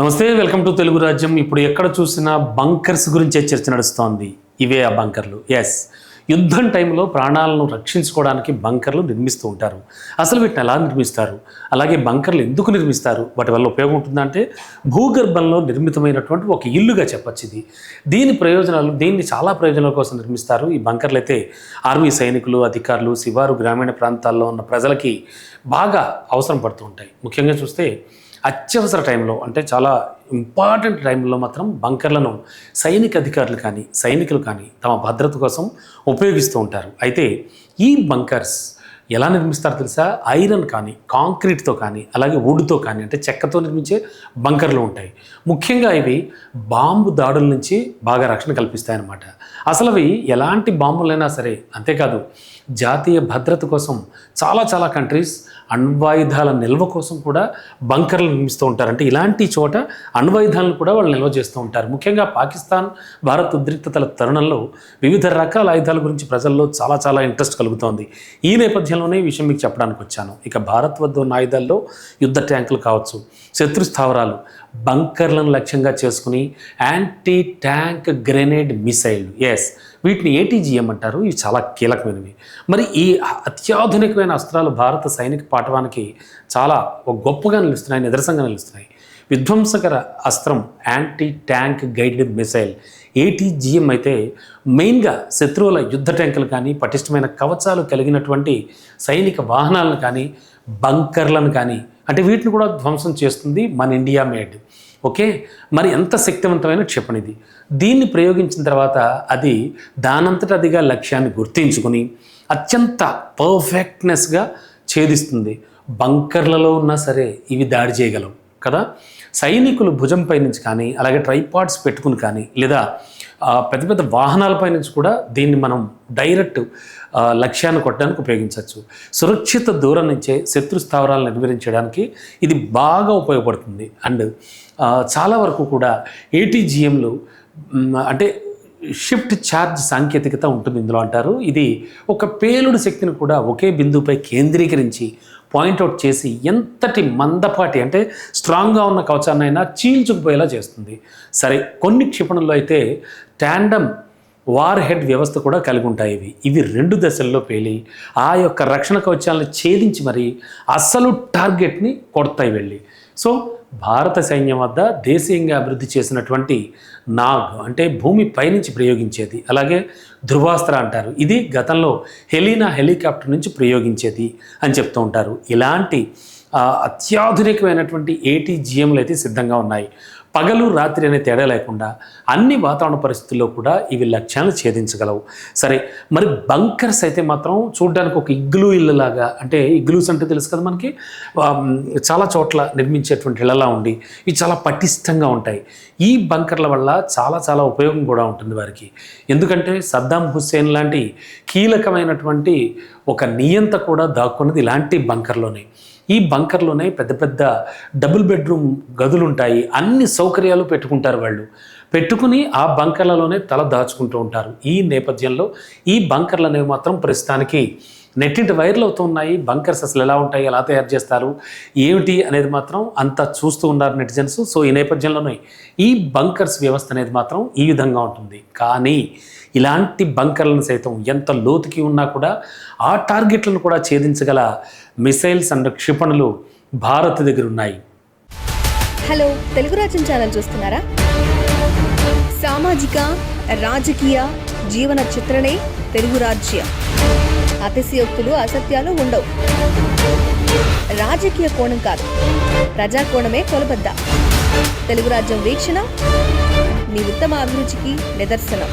నమస్తే, welcome to Telugu రాజ్యం. ఇప్పుడు ఎక్కడ చూసినా బంకర్స్ గురించే చర్చ నడుస్తోంది. ఇవే ఆ బంకర్లు. ఎస్, యుద్ధం టైంలో ప్రాణాలను రక్షించుకోవడానికి బంకర్లు నిర్మిస్తూ ఉంటారు. అసలు వీటిని ఎలా నిర్మిస్తారు, అలాగే బంకర్లు ఎందుకు నిర్మిస్తారు, వాటి వల్ల ఉపయోగం ఉంటుందంటే భూగర్భంలో నిర్మితమైనటువంటి ఒక ఇల్లుగా చెప్పచ్చు ఇది. దీన్ని చాలా ప్రయోజనాల కోసం నిర్మిస్తారు. ఈ బంకర్లు అయితే ఆర్మీ సైనికులు, అధికారులు, శివారు, గ్రామీణ ప్రాంతాల్లో ఉన్న ప్రజలకి బాగా అవసరం పడుతూ ఉంటాయి. ముఖ్యంగా చూస్తే అత్యవసర టైంలో, అంటే చాలా ఇంపార్టెంట్ టైంలో మాత్రం బంకర్లను సైనిక అధికారులు కానీ సైనికులు కానీ తమ భద్రత కోసం ఉపయోగిస్తూ ఉంటారు. అయితే ఈ బంకర్స్ ఎలా నిర్మిస్తారో తెలుసా? ఐరన్ కానీ, కాంక్రీట్తో కానీ, అలాగే వుడ్తో కానీ, అంటే చెక్కతో నిర్మించే బంకర్లు ఉంటాయి. ముఖ్యంగా ఇవి బాంబు దాడుల నుంచి బాగా రక్షణ కల్పిస్తాయన్నమాట. అసలు అవి ఎలాంటి బాంబులైనా సరే, అంతేకాదు జాతీయ భద్రత కోసం చాలా కంట్రీస్ అణ్వాయుధాల నిల్వ కోసం కూడా బంకర్లు నిర్మిస్తూ ఉంటారు. అంటే ఇలాంటి చోట అణ్వాయుధాలను కూడా వాళ్ళు నిల్వ చేస్తూ ఉంటారు. ముఖ్యంగా పాకిస్తాన్, భారత్ ఉద్రిక్తతల తరుణంలో వివిధ రకాల ఆయుధాల గురించి ప్రజల్లో చాలా ఇంట్రెస్ట్ కలుగుతోంది. ఈ నేపథ్యంలోనే ఈ విషయం మీకు చెప్పడానికి వచ్చాను. ఇక భారత్ వద్ద ఉన్న ఆయుధాల్లో యుద్ధ ట్యాంకులు కావచ్చు, శత్రు స్థావరాలు, బంకర్లను లక్ష్యంగా చేసుకుని యాంటీ ట్యాంక్ గ్రెనేడ్ మిసైల్, ఎస్, వీటిని ATGM అంటారు. ఇవి చాలా కీలకమైనవి. మరి ఈ అత్యాధునికమైన అస్త్రాలు భారత సైనిక పాఠవానికి చాలా ఒక గొప్పగా నిలుస్తున్నాయి, నిదర్శనంగా నిలుస్తున్నాయి. విధ్వంసకర అస్త్రం anti tank guided missile ATGM అయితే మెయిన్గా శత్రువుల యుద్ధ ట్యాంకులు కానీ, పటిష్టమైన కవచాలు కలిగినటువంటి సైనిక వాహనాలను కానీ, బంకర్లను కానీ, అంటే వీటిని కూడా ధ్వంసం చేస్తుంది మన ఇండియా మేడ్. ఓకే, మరి ఎంత శక్తివంతమైన క్షిపణి ఇది. దీన్ని ప్రయోగించిన తర్వాత అది దానంతట అదిగా లక్ష్యాన్ని గుర్తించుకుని అత్యంత పర్ఫెక్ట్నెస్గా ఛేదిస్తుంది. బంకర్లలో ఉన్నా సరే ఇవి దాడి చేయగలవు కదా. సైనికులు భుజంపై నుంచి కానీ, అలాగే ట్రైపాడ్స్ పెట్టుకుని కానీ, లేదా పెద్ద వాహనాలపై నుంచి కూడా దీన్ని మనం డైరెక్ట్ లక్ష్యాన్ని కొట్టడానికి ఉపయోగించవచ్చు. సురక్షిత దూరం నుంచే శత్రు స్థావరాలను నిర్వహించడానికి ఇది బాగా ఉపయోగపడుతుంది. అండ్ చాలా వరకు కూడా ATGMలు అంటే షిఫ్ట్ ఛార్జ్ సాంకేతికత ఉంటుంది ఇందులో అంటారు. ఇది ఒక పేలుడు శక్తిని కూడా ఒకే బిందువుపై కేంద్రీకరించి పాయింట్అవుట్ చేసి ఎంతటి మందపాటి, అంటే స్ట్రాంగ్గా ఉన్న కవచాన్నైనా చీల్చుకుపోయేలా చేస్తుంది. సరే, కొన్ని క్షిపణుల్లో అయితే ట్యాండమ్ వార్ హెడ్ వ్యవస్థ కూడా కలిగి ఉంటాయి. ఇవి 2 దశల్లో పేలి ఆ యొక్క రక్షణ కవచాలను ఛేదించి మరి అసలు టార్గెట్ని కొడతాయి వెళ్ళి. సో భారత సైన్యం వద్ద దేశీయంగా అభివృద్ధి చేసినటువంటి నాగ్, అంటే భూమి పైనుంచి ప్రయోగించేది, అలాగే ధృవాస్త్ర అంటారు, ఇది గతంలో హెలీనా హెలికాప్టర్ నుంచి ప్రయోగించేది అని చెప్తూ ఉంటారు. ఇలాంటి అత్యాధునికమైనటువంటి ATGMలు అయితే సిద్ధంగా ఉన్నాయి. పగలు రాత్రి అనే తేడా లేకుండా అన్ని వాతావరణ పరిస్థితుల్లో కూడా ఇవి లక్ష్యాలను ఛేదించగలవు. సరే, మరి బంకర్స్ అయితే మాత్రం చూడడానికి ఒక ఇగ్లూ ఇళ్ళలాగా, అంటే ఇగ్లూస్ అంటే తెలుసు కదా మనకి, చాలా చోట్ల నిర్మించేటువంటి ఇళ్ళలా ఉండి ఇవి చాలా పటిష్టంగా ఉంటాయి. ఈ బంకర్ల వల్ల చాలా ఉపయోగం కూడా ఉంటుంది వారికి. ఎందుకంటే సద్దాం హుస్సేన్ లాంటి కీలకమైనటువంటి ఒక నియంత కూడా దాక్కున్నది ఇలాంటి బంకర్లోనే. ఈ బంకర్లోనే పెద్ద డబుల్ బెడ్రూమ్ గదులు ఉంటాయి. అన్ని సౌకర్యాలు పెట్టుకుంటారు వాళ్ళు. పెట్టుకుని ఆ బంకర్లలోనే తల దాచుకుంటూ ఉంటారు. ఈ నేపథ్యంలో ఈ బంకర్లు అనేవి మాత్రం ప్రస్తుతానికి నెట్టింటి వైరల్ అవుతూ ఉన్నాయి. బంకర్స్ అసలు ఎలా ఉంటాయి, ఎలా తయారు చేస్తారు, ఏమిటి అనేది మాత్రం అంతా చూస్తూ ఉన్నారు నెటిజన్స్. సో ఈ నేపథ్యంలోనే ఈ బంకర్స్ వ్యవస్థ అనేది మాత్రం ఈ విధంగా ఉంటుంది. కానీ ఇలాంటి బంకర్లను సైతం ఎంత లోతుకి ఉన్నా కూడా ఆ టార్గెట్లను కూడా ఛేదించగల మిసైల్స్ అండ్ క్షిపణులు భారత్ దగ్గర ఉన్నాయి. హలో, తెలుగు రాజ్యం ఛానల్ చూస్తున్నారా? సామాజిక, రాజకీయ, జీవన చిత్రణే తెలుగు రాజ్యం. అతిశయోక్తులు, అసత్యాలు ఉండవు. రాజకీయ కోణం కాదు, ప్రజా కోణమే కొలబద్ద. తెలుగు రాజ్యం వీక్షణ మీ ఉత్తమ అభిరుచికి నిదర్శనం.